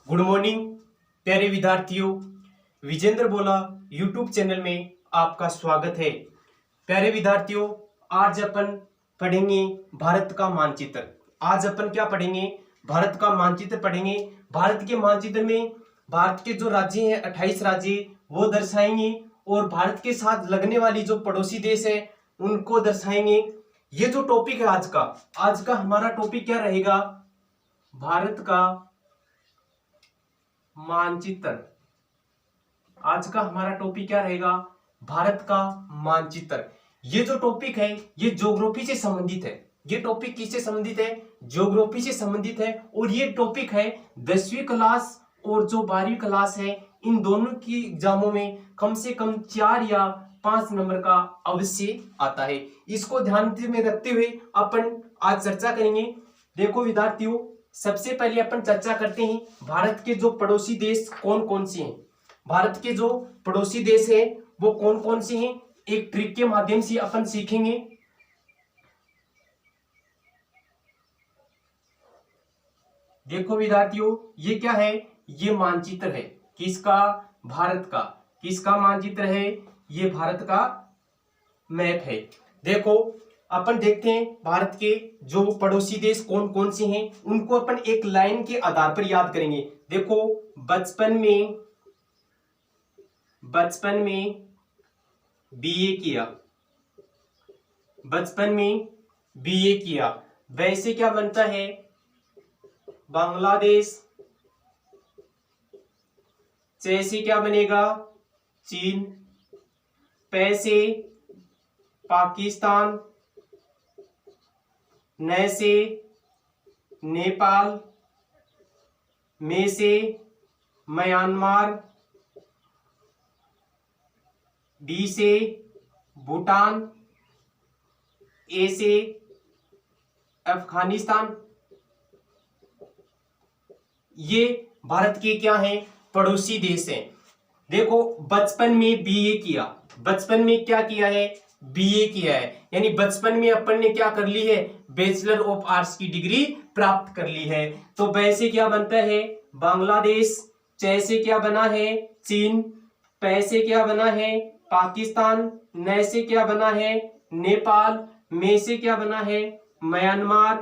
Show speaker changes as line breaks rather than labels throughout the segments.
Good morning प्यारे विद्यार्थियों। विजेंद्र बोला यूट्यूब चैनल में आपका स्वागत है। प्यारे विद्यार्थियों, आज अपन पढ़ेंगे भारत का मानचित्र। आज अपन क्या पढ़ेंगे? भारत का मानचित्र पढ़ेंगे। भारत के मानचित्र में भारत के जो राज्य हैं 28 राज्य वो दर्शाएंगे और भारत के साथ लगने वाली जो पड़ोसी देश है उनको दर्शाएंगे। ये जो टॉपिक है आज का हमारा टॉपिक क्या रहेगा? भारत का मानचित्र। आज का हमारा टॉपिक क्या रहेगा? भारत का मानचित्र। ये जो टॉपिक है ये ज्योग्राफी से संबंधित है। ये टॉपिक किससे संबंधित है? ज्योग्राफी से संबंधित है। और ये टॉपिक है 10वीं क्लास और जो 12वीं क्लास है इन दोनों की एग्जामों में कम से कम 4 या 5 नंबर का अवश्य आता है। इसको ध्यान में रखते हुए अपन आज चर्चा करेंगे। देखो विद्यार्थियों, सबसे पहले अपन चर्चा करते हैं भारत के जो पड़ोसी देश कौन कौन से हैं। भारत के जो पड़ोसी देश हैं वो कौन कौन से हैं, एक ट्रिक के माध्यम से अपन सीखेंगे। देखो विद्यार्थियों, ये क्या है? ये मानचित्र है। किसका? भारत का। किसका मानचित्र है? ये भारत का मैप है। देखो अपन देखते हैं भारत के जो पड़ोसी देश कौन कौन से हैं उनको अपन एक लाइन के आधार पर याद करेंगे। देखो बचपन में बीए किया, बचपन में बीए किया, वैसे क्या बनता है? बांग्लादेश। जैसे क्या बनेगा? चीन। पैसे पाकिस्तान, न से नेपाल, में से म्यांमार, बी से भूटान, ए से अफगानिस्तान। ये भारत के क्या हैं? पड़ोसी देश हैं। देखो बचपन में बीए किया, बचपन में क्या किया है? बीए किया है, यानी बचपन में अपन ने क्या कर ली है? बैचलर ऑफ आर्ट्स की डिग्री प्राप्त कर ली है। तो वैसे क्या बनता है? बांग्लादेश। जैसे क्या बना है? चीन। पैसे क्या बना है? पाकिस्तान। न से क्या बना है? नेपाल। में से क्या बना है? म्यांमार।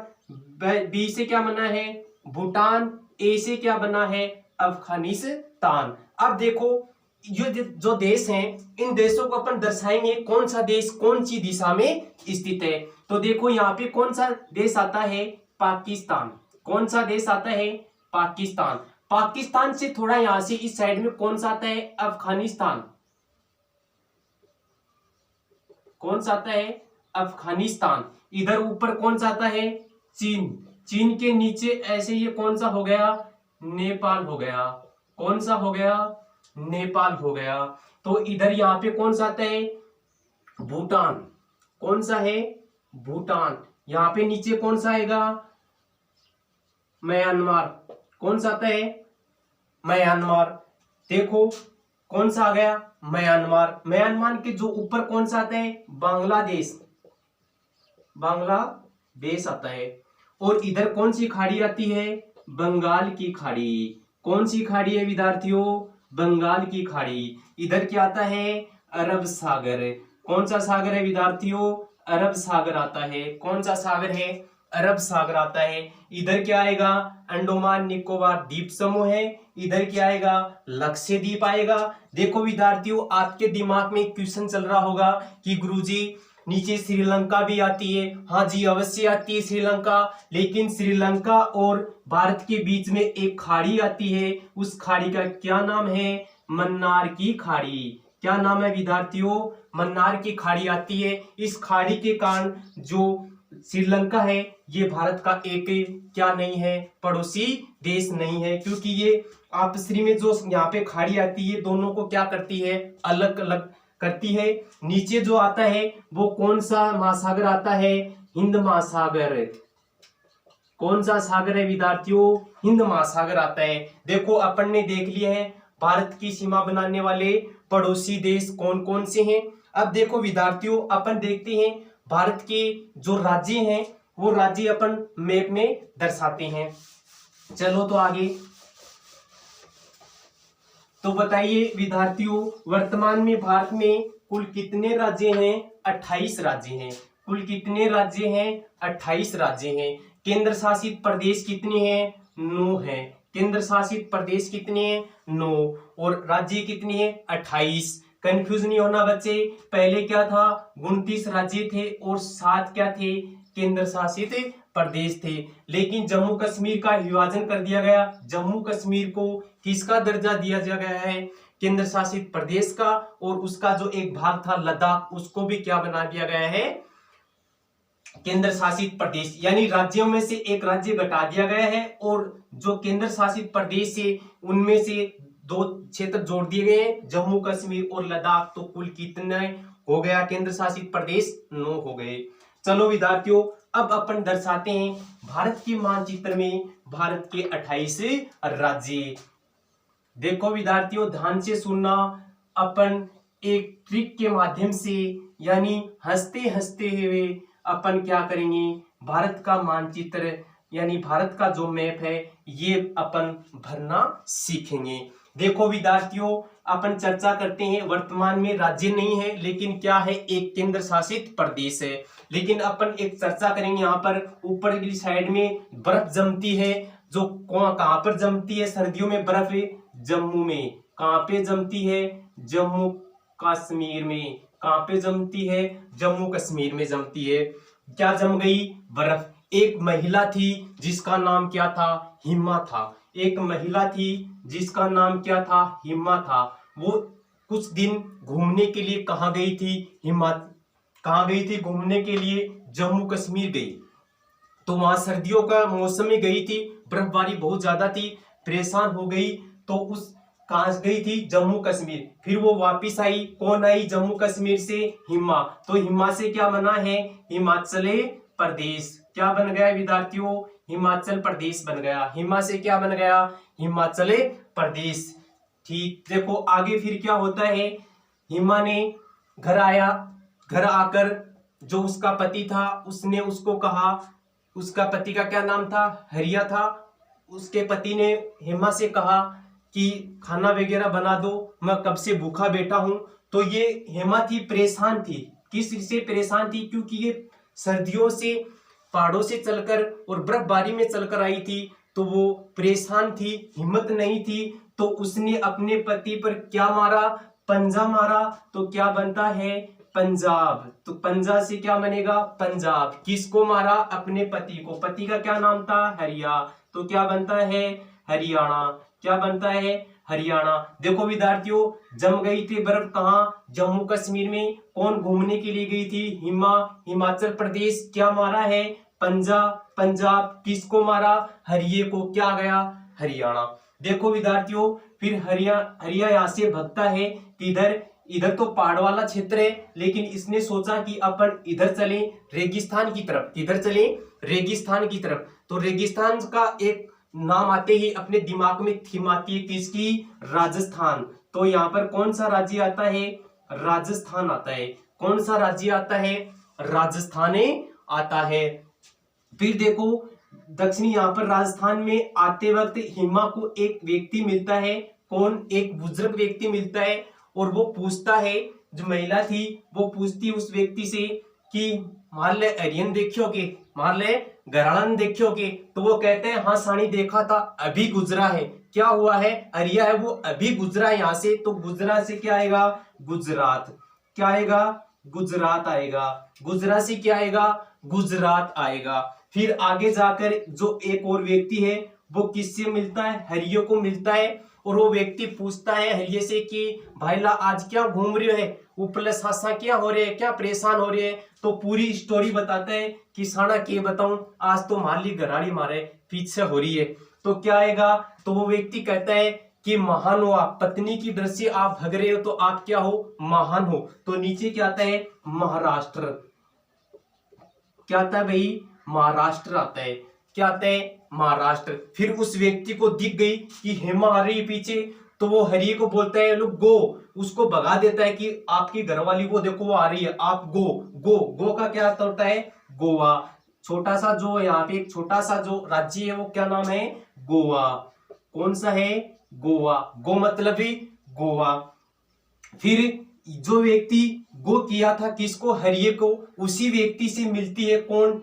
बी से क्या बना है? भूटान। ए से क्या बना है? अफगानिस्तान। अब देखो ये जो देश हैं इन देशों को अपन दर्शाएंगे कौन सा देश कौन सी दिशा में स्थित है। तो देखो यहाँ पे कौन सा देश आता है? पाकिस्तान। कौन सा देश आता है? पाकिस्तान। पाकिस्तान से थोड़ा यहां से इस साइड में कौन सा आता है? अफगानिस्तान। कौन सा आता है? अफगानिस्तान। इधर ऊपर कौन सा आता है? चीन। चीन के नीचे ऐसे ये कौन सा हो गया? नेपाल हो गया। कौन सा हो गया? नेपाल हो गया। तो इधर यहाँ पे कौन सा आता है? भूटान। कौन सा है? भूटान। यहाँ पे नीचे कौन सा आएगा? म्यांमार। कौन सा आता है? म्यांमार। देखो कौन सा आ गया? म्यांमार। म्यांमार के जो ऊपर कौन सा आता है? बांग्लादेश। बांग्लादेश आता है। और इधर कौन सी खाड़ी आती है? बंगाल की खाड़ी। कौन सी खाड़ी है विद्यार्थियों? बंगाल की खाड़ी। इधर क्या आता है? अरब सागर। कौन सा सागर है विद्यार्थियों? अरब सागर आता है। कौन सा सागर है? अरब सागर आता है। इधर क्या आएगा? अंडमान निकोबार द्वीप समूह है। इधर क्या आएगा? लक्षद्वीप आएगा। देखो विद्यार्थियों, आपके दिमाग में क्वेश्चन चल रहा होगा कि गुरुजी नीचे श्रीलंका भी आती है। हाँ जी, अवश्य आती है श्रीलंका, लेकिन श्रीलंका और भारत के बीच में एक खाड़ी आती है। उस खाड़ी का क्या नाम है? मन्नार की खाड़ी। क्या नाम है विद्यार्थियों? मन्नार की खाड़ी आती है। इस खाड़ी के कारण जो श्रीलंका है ये भारत का एक क्या नहीं है? पड़ोसी देश नहीं है, क्योंकि ये आपस में जो यहाँ पे खाड़ी आती है दोनों को क्या करती है? अलग अलग करती है। नीचे जो आता है वो कौन सा महासागर आता है? हिंद महासागर। कौन सा सागर है विद्यार्थियों? हिंद महासागर आता है। देखो अपन ने देख लिया है भारत की सीमा बनाने वाले पड़ोसी देश कौन कौन से हैं। अब देखो विद्यार्थियों, अपन देखते हैं भारत के जो राज्य हैं वो राज्य अपन मैप में दर्शाते हैं। चलो तो आगे तो बताइए विद्यार्थियों, वर्तमान में भारत में कुल कितने राज्य हैं? 28 राज्य हैं। कुल कितने राज्य हैं? 28 राज्य हैं। केंद्र शासित प्रदेश कितने हैं? 9 हैं। केंद्र शासित प्रदेश कितने हैं? 9। और राज्य कितने हैं? 28। कंफ्यूज नहीं होना बच्चे, पहले क्या था? 29 राज्य थे और 7 क्या थे? केंद्र शासित प्रदेश थे। लेकिन जम्मू कश्मीर का विभाजन कर दिया गया। जम्मू कश्मीर को किसका दर्जा दिया गया है? केंद्र शासित प्रदेश का। और उसका जो एक भाग था लद्दाख, उसको भी क्या बना दिया गया है? केंद्र शासित प्रदेश। यानी राज्यों में से एक राज्य घटा दिया गया है और जो केंद्र शासित प्रदेश है उनमें से 2 क्षेत्र जोड़ दिए गए हैं, जम्मू कश्मीर और लद्दाख। तो कुल कितने हो गया केंद्र शासित प्रदेश? 9 हो गए। चलो विद्यार्थियों, अब अपन दर्शाते हैं भारत के मानचित्र में भारत के 28 राज्य। देखो विद्यार्थियों, ध्यान से सुनना। अपन एक ट्रिक के माध्यम से, यानी हंसते हंसते हुए अपन क्या करेंगे, भारत का मानचित्र यानी भारत का जो मैप है ये अपन भरना सीखेंगे। देखो विद्यार्थियों, अपन चर्चा करते हैं, वर्तमान में राज्य नहीं है लेकिन क्या है? एक केंद्र शासित प्रदेश है। लेकिन अपन एक चर्चा करेंगे, यहाँ पर ऊपर की साइड में बर्फ जमती है, जो कहाँ पर जमती है सर्दियों में बर्फ? जम्मू में। कहाँ पे जमती है? जम्मू कश्मीर में। कहाँ पे जमती है? जम्मू कश्मीर में जमती है। क्या जम गई? बर्फ। एक महिला थी जिसका नाम क्या था? हिमा था। एक महिला थी जिसका नाम क्या था? हिमा था। वो कुछ दिन घूमने के लिए कहाँ गई थी? हिमा कहाँ गई थी घूमने के लिए? जम्मू कश्मीर गई। तो वहां सर्दियों का मौसम में गई थी, बर्फबारी बहुत ज्यादा थी, परेशान हो गई। तो उस कहां गई थी? जम्मू कश्मीर। फिर वो वापिस आई। कौन आई जम्मू कश्मीर से? हिमा। तो हिमा से क्या बना है? हिमाचल प्रदेश। क्या बन गया विद्यार्थियों? हिमाचल प्रदेश बन गया। हिमा से क्या बन गया? हिमाचल प्रदेश। ठीक, देखो आगे फिर क्या होता है। हिमा ने घर आया, घर आकर जो उसका पति था उसने उसको कहा, उसका पति का क्या नाम था? हरिया था। उसके पति ने हेमा से कहा कि खाना वगैरह बना दो, मैं कब से भूखा बैठा हूं। तो ये हेमा थी, परेशान थी। किस से परेशान थी? क्योंकि ये सर्दियों से पहाड़ों से चलकर और बर्फबारी में चलकर आई थी, तो वो परेशान थी, हिम्मत नहीं थी। तो उसने अपने पति पर क्या मारा? पंजा मारा। तो क्या बनता है? पंजाब। तो पंजा से क्या बनेगा? पंजाब। किसको मारा? अपने पति को। पति का क्या नाम था? हरिया। तो क्या बनता है? हरियाणा। क्या बनता है? हरियाणा। देखो विद्यार्थियों, जम गई थी बर्फ कहाँ? जम्मू कश्मीर में। कौन घूमने के लिए गई थी? हिमा। हिमाचल प्रदेश। क्या मारा है? पंजाब। पंजाब। किसको मारा? हरिये को। क्या आ गया? हरियाणा। देखो विद्यार्थियों, फिर हरिया यहाँ से भगता है किधर? इधर तो पहाड़ वाला क्षेत्र है, लेकिन इसने सोचा कि अपन इधर चले रेगिस्तान की तरफ। किधर चले? रेगिस्तान की तरफ। तो रेगिस्तान का एक नाम आते ही अपने दिमाग में थीम आती है, किसकी? राजस्थान। तो यहाँ पर कौन सा राज्य आता है? राजस्थान आता है। कौन सा राज्य आता है? राजस्थान आता है। फिर देखो दक्षिणी, यहाँ पर राजस्थान में आते वक्त हिमा को एक व्यक्ति मिलता है। कौन? एक बुजुर्ग व्यक्ति मिलता है और वो पूछता है, जो महिला थी वो पूछती उस व्यक्ति से कि मान ले अरियन देखियो के, मान ले घराना देखियो के। तो वो कहते हैं हाँ सानी देखा था, अभी गुजरा है। क्या हुआ है? अरिया है वो अभी गुजरा है यहाँ से। तो गुजरात से क्या आएगा? गुजरात। क्या आएगा? गुजरात आएगा। गुजरात से क्या आएगा? गुजरात आएगा। फिर आगे जाकर जो एक और व्यक्ति है वो किससे मिलता है? हरियो को मिलता है। और वो व्यक्ति पूछता है हरिये से कि भाईला आज क्या घूम रहे है, ऊपर सासा क्या हो रहे है, क्या परेशान हो रहे है। तो पूरी स्टोरी बताता है कि साना के बताऊं, आज तो माली गराड़ी मारे पीछे हो रही है। तो क्या आएगा? तो वो व्यक्ति कहता है कि महान हो आप, पत्नी की दृष्टि से आप भग रहे हो तो आप क्या हो? महान हो। तो नीचे क्या आता है? महाराष्ट्र। क्या आता है भाई? महाराष्ट्र आता है। क्या आता है? महाराष्ट्र। फिर उस व्यक्ति को दिख गई कि हेमा आ रही है पीछे, तो वो हरिये को बोलता है लोग गो, उसको भगा देता है कि आपकी घरवाली को देखो वो आ रही है, आप गो। गो, गो का क्या अर्थ होता है? गोवा। छोटा सा जो यहाँ पे एक छोटा सा जो राज्य है वो क्या नाम है? गोवा। कौन सा है? गोवा। गो मतलब भी गोवा। फिर जो व्यक्ति गो किया था किसको, हरिये को, उसी व्यक्ति से मिलती है कौन,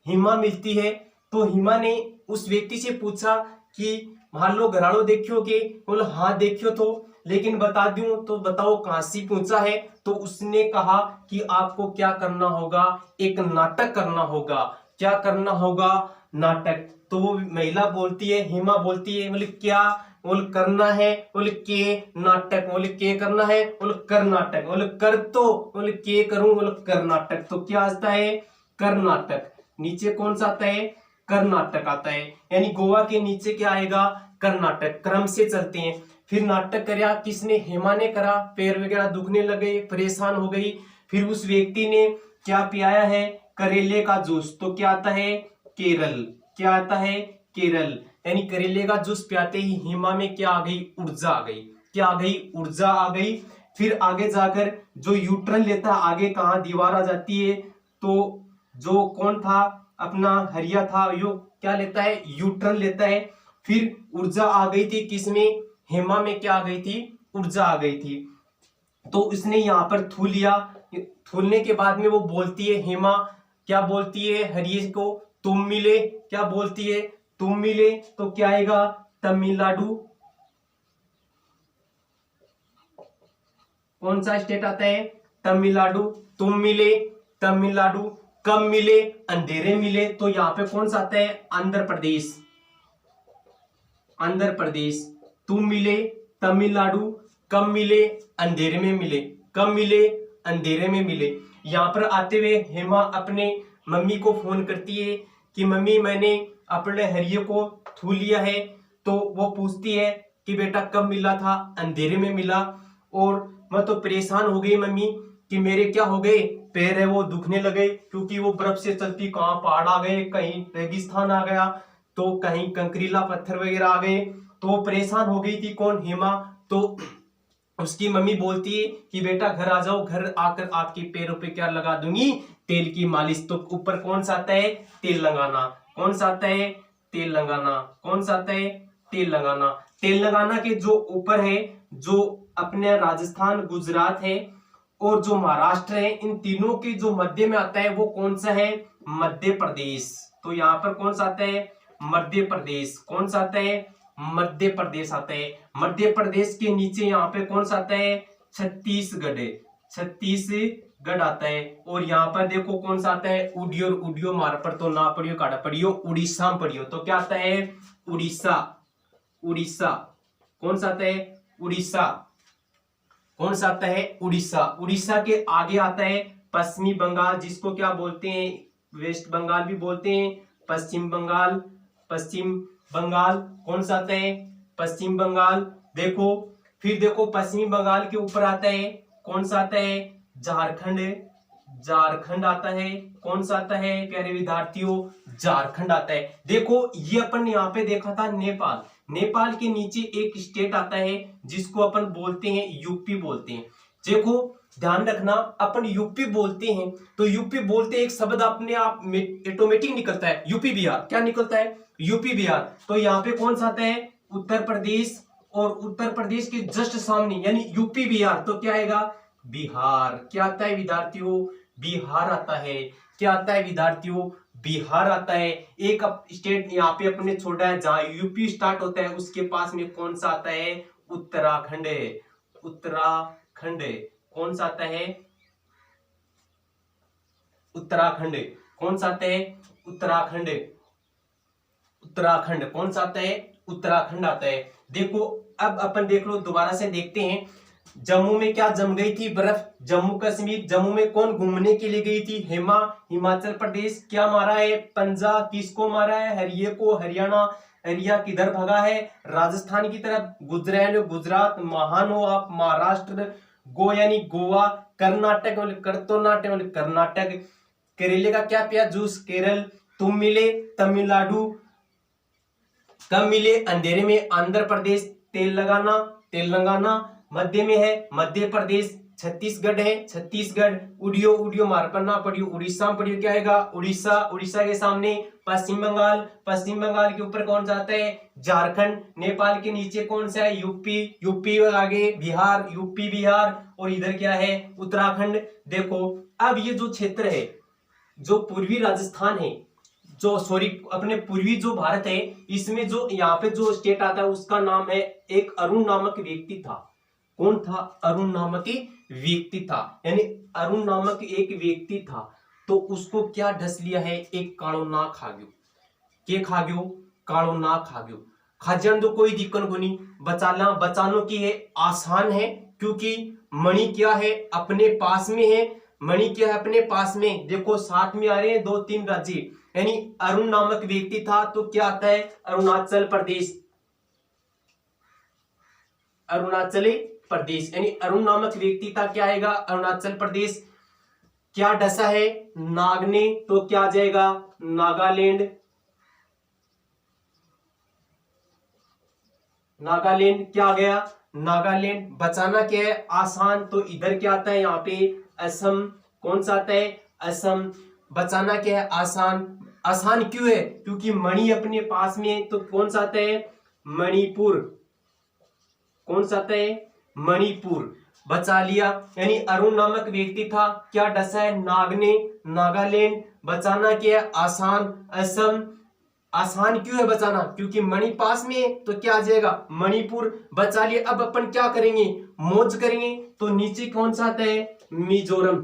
हिमा मिलती है। तो हिमा ने उस व्यक्ति से पूछा कि मान लो घराड़ो देखियो के, बोलो हाँ देखियो तो, लेकिन बता दूं तो बताओ कहां से पूछा है। तो उसने कहा कि आपको क्या करना होगा, एक नाटक करना होगा। क्या करना होगा, नाटक। तो वो महिला बोलती है, हिमा बोलती है, बोले क्या, बोल करना है, बोले के नाटक, बोले के करना है, बोले कर नाटक, बोले कर तो, बोले के करूं, बोले कर नाटक। तो क्या आता है, कर्नाटक। नीचे कौन सा आता है, कर्नाटक आता है। यानी गोवा के नीचे क्या आएगा, कर्नाटक। क्रम से चलते हैं। फिर नाटक करया किसने, हेमा ने करा। पैर वगैरह दुखने लगे, परेशान हो गई। फिर उस व्यक्ति ने क्या पियाया है, करेले का जूस। तो क्या आता है, केरल। क्या आता है, केरल। यानी करेले का जूस पियाते ही हेमा में क्या आ गई, ऊर्जा आ गई। क्या आ गई, ऊर्जा आ गई। फिर आगे जाकर जो यूटर्न लेता है, आगे कहां दीवार आ जाती है। तो जो कौन था, अपना हरिया था, यो क्या लेता है, यूटर्न लेता है। फिर ऊर्जा आ गई थी किसमें, हेमा में क्या आ गई थी, ऊर्जा आ गई थी। तो इसने यहाँ पर थूल लिया। थूलने के बाद में वो बोलती है, हेमा क्या बोलती है हरिये को, तुम मिले। क्या बोलती है, तुम मिले। तो क्या आएगा, तमिलनाडु। कौन सा स्टेट आता है, तमिलनाडु। तुम मिले, तमिलनाडु। कब मिले, अंधेरे मिले। तो यहाँ पे कौन सा आता है, आंध्र प्रदेश। आंध्र प्रदेश। तुम मिले, तमिलनाडु। कब मिले, अंधेरे में मिले। कब मिले, अंधेरे में मिले। यहाँ पर आते हुए हेमा अपने मम्मी को फोन करती है कि मम्मी मैंने अपने हरिये को थू लिया है। तो वो पूछती है कि बेटा कब मिला था, अंधेरे में मिला। और मैं तो परेशान हो गई मम्मी कि मेरे क्या हो गए, पैर है वो दुखने लगे, क्योंकि वो बर्फ से चलती, कहाँ पहाड़ आ गए, कहीं रेगिस्तान आ गया, तो कहीं कंकरीला पत्थर वगैरह आ गए। तो वो परेशान हो गई थी कौन, हेमा। तो उसकी मम्मी बोलती है कि बेटा घर आ जाओ, घर आकर आपके पैरों पे क्या लगा दूंगी, तेल की मालिश। तो ऊपर कौन सा आता है, तेल लगाना। कौन सा आता है, तेल लगाना। कौन सा आता है, तेल लगाना। तेल लगाना के जो ऊपर है, जो अपने राजस्थान, गुजरात है और जो महाराष्ट्र है, इन तीनों के जो मध्य में आता है वो कौन सा है, मध्य प्रदेश। तो यहाँ पर कौन सा आता है, मध्य प्रदेश। कौन सा आता है, मध्य प्रदेश आता है। मध्य प्रदेश के नीचे यहाँ पे कौन सा आता है, छत्तीसगढ़। छत्तीसगढ़ आता है। और यहाँ पर देखो कौन सा आता है, उडियो। उडियो मार पर तो ना पढ़ियो, काटा पढ़ियो, उड़ीसा में पढ़ियो। तो क्या आता है, उड़ीसा। उड़ीसा। कौन सा आता है, उड़ीसा। कौन सा आता है, उड़ीसा। उड़ीसा के आगे आता है पश्चिमी बंगाल, जिसको क्या बोलते हैं, वेस्ट बंगाल भी बोलते हैं, पश्चिम बंगाल। पश्चिम बंगाल। कौन सा आता है, पश्चिम बंगाल। देखो फिर देखो पश्चिमी बंगाल के ऊपर आता है, कौन सा आता है, झारखंड। झारखंड आता है। कौन सा आता है प्यारे विद्यार्थियों, झारखंड आता है। देखो ये अपन यहाँ पे देखा था नेपाल। नेपाल के नीचे एक स्टेट आता है जिसको अपन बोलते हैं यूपी बोलते हैं। देखो ध्यान रखना, अपन यूपी बोलते हैं तो यूपी बोलते एक शब्द अपने आप ऑटोमेटिक निकलता है, यूपी बिहार। क्या निकलता है, यूपी बिहार। तो यहाँ पे कौन सा आता है, उत्तर प्रदेश। और उत्तर प्रदेश के जस्ट सामने यानी यूपी बिहार, तो क्या आएगा, बिहार। क्या आता है विद्यार्थियों, बिहार आता है। क्या आता है विद्यार्थियों, बिहार आता है। एक स्टेट यहाँ पे अपने छोड़ा है जहां यूपी स्टार्ट होता है, उसके पास में कौन सा आता है, उत्तराखंड। उत्तराखंड। कौन सा आता है, उत्तराखंड। कौन सा आता है, उत्तराखंड। उत्तराखंड। कौन सा आता है, उत्तराखंड आता है। देखो अब अपन देख लो, दोबारा से देखते हैं। जम्मू में क्या जम गई थी, बर्फ। जम्मू कश्मीर। जम्मू में कौन घूमने के लिए गई थी, हेमा। हिमाचल प्रदेश। क्या मारा है, पंजाब। किसको मारा है, हरिये को। हरियाणा। हरिया किधर भगा है, राजस्थान की तरफ। गुजरात, गुजरात। महान हो आप, महाराष्ट्र। गो यानी गोवा। कर्नाटक, कर्नाटक, कर्नाटक। केरले का क्या पिया, जूस, केरल। तुम मिले, तमिलनाडु। कब मिले, अंधेरे में, आंध्र प्रदेश। तेल लगाना, तेलंगाना। मध्य में है, मध्य प्रदेश। छत्तीसगढ़ है, छत्तीसगढ़। उड़ियो, उड़ियो मारपन्ना पढ़ियो, उड़ीसा में पढ़ियो, क्या आएगा उड़ीसा। उड़ीसा के सामने पश्चिम बंगाल, पश्चिम बंगाल के ऊपर कौन सा आता है झारखंड। नेपाल के नीचे कौन सा है यूपी, यूपी आगे बिहार, यूपी बिहार, और इधर क्या है उत्तराखंड। देखो अब ये जो क्षेत्र है, जो पूर्वी राजस्थान है, जो सॉरी अपने पूर्वी जो भारत है, इसमें जो यहाँ पे जो स्टेट आता है उसका नाम है, एक अरुण नामक व्यक्ति था। कौन था? अरुण नामक व्यक्ति था, यानी अरुण नामक एक व्यक्ति था। तो उसको क्या ढस लिया है, एक कालो नाग खा गयो। के खा गयो? कालो नाग खा गयो। खाजन तो कोई दिक्कत नहीं, बचानो की है आसान है, क्योंकि मणि क्या है अपने पास में है। मणि क्या है अपने पास में, देखो साथ में आ रहे हैं 2-3 राज्य, यानी अरुण नामक व्यक्ति था। तो क्या आता है अरुणाचल प्रदेश, अरुणाचल प्रदेश, यानी अरुण नामक व्यक्ति था, क्या आएगा अरुणाचल प्रदेश। क्या डसा है नाग ने, तो क्या आ जाएगा नागालैंड। नागालैंड क्या आ गया नागालैंड। बचाना क्या है आसान, तो इधर क्या आता है यहाँ पे असम। कौन सा आता है असम। बचाना क्या है आसान। आसान क्यों है? क्योंकि मणि अपने पास में है। तो कौन सा आता है मणिपुर। कौन सा आता है मणिपुर। बचा लिया, यानी अरुण नामक व्यक्ति था, क्या डसा है नाग ने, नागालैंड। बचाना क्या है आसान, असम। आसान क्यों है बचाना? क्योंकि मणि पास में है, तो क्या आ जाएगा मणिपुर। बचा लिया। अब अपन क्या करेंगे मौज करेंगे, तो नीचे कौन सा आता है मिजोरम।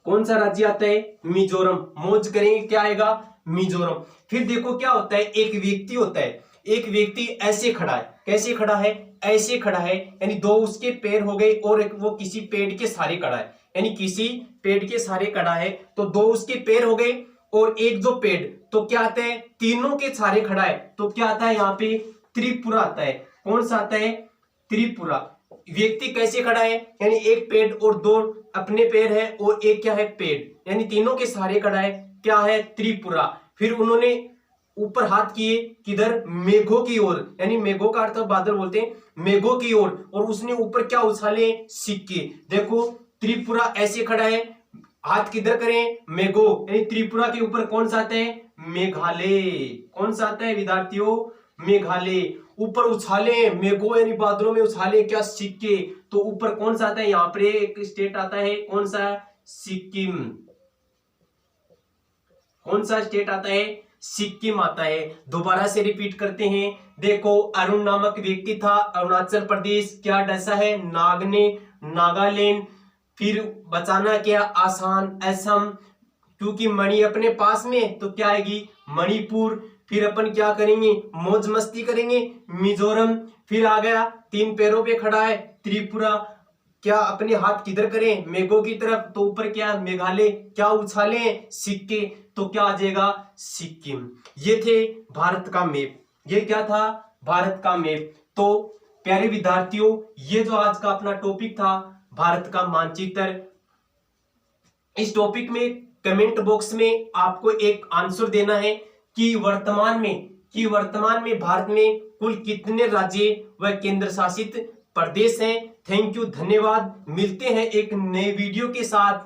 कौन सा राज्य आता है मिजोरम। मौज करेंगे, क्या आएगा मिजोरम। फिर देखो क्या होता है, एक व्यक्ति होता है, एक व्यक्ति ऐसे खड़ा है। कैसे खड़ा है? ऐसे खड़ा है, यानी दो उसके पैर हो गए और एक वो किसी पेड़ के सहारे खड़ा है, यानी किसी पेड़ के सहारे खड़ा है। तो दो उसके पैर हो गए और एक जो पेड़, तो क्या आता है तीनों के सहारे खड़ा है। तो क्या आता है यहाँ पे त्रिपुरा आता है। कौन सा आता है त्रिपुरा। व्यक्ति कैसे खड़ा है, यानी एक पेड़ और दो अपने पैर है और एक क्या है पेड़, यानी तीनों के सहारे खड़ा है, क्या है त्रिपुरा। फिर उन्होंने ऊपर हाथ किए किधर मेघों की ओर, यानी मेघों का अर्थ बादल बोलते हैं, मेघों की ओर, और उसने ऊपर क्या उछाले सिक्के। देखो त्रिपुरा ऐसे खड़ा है, हाथ किधर करें मेघो, यानी त्रिपुरा के ऊपर कौन सा आता है मेघालय। कौन सा आता है विद्यार्थियों मेघालय। ऊपर उछाले मेघो, यानी बादलों में उछाले क्या सिक्के। तो ऊपर कौन सा आता है यहाँ पर एक स्टेट आता है, कौन सा सिक्किम। कौन सा स्टेट आता है सिक्किम आता है। दोबारा से रिपीट करते हैं। देखो अरुण नामक व्यक्ति था, अरुणाचल प्रदेश, क्या डसा है नाग ने, नागालैंड। फिर बचाना क्या आसान, असम, क्योंकि मणि अपने पास में, तो क्या आएगी मणिपुर। फिर अपन क्या करेंगे मौज मस्ती करेंगे मिजोरम। फिर आ गया 3 पैरों पे खड़ा है त्रिपुरा, क्या अपने हाथ किधर करें मेघों की तरफ, तो ऊपर क्या मेघालय, क्या उछाले सिक्के, तो क्या आ जाएगा सिक्किम। ये थे भारत का मैप। ये क्या था भारत का मैप। तो प्यारे विद्यार्थियों, ये जो आज का अपना टॉपिक था भारत का मानचित्र। इस टॉपिक में कमेंट बॉक्स में आपको एक आंसर देना है कि वर्तमान में भारत में कुल कितने राज्य व केंद्र शासित प्रदेश हैं। थैंक यू, धन्यवाद। मिलते हैं एक नए वीडियो के साथ।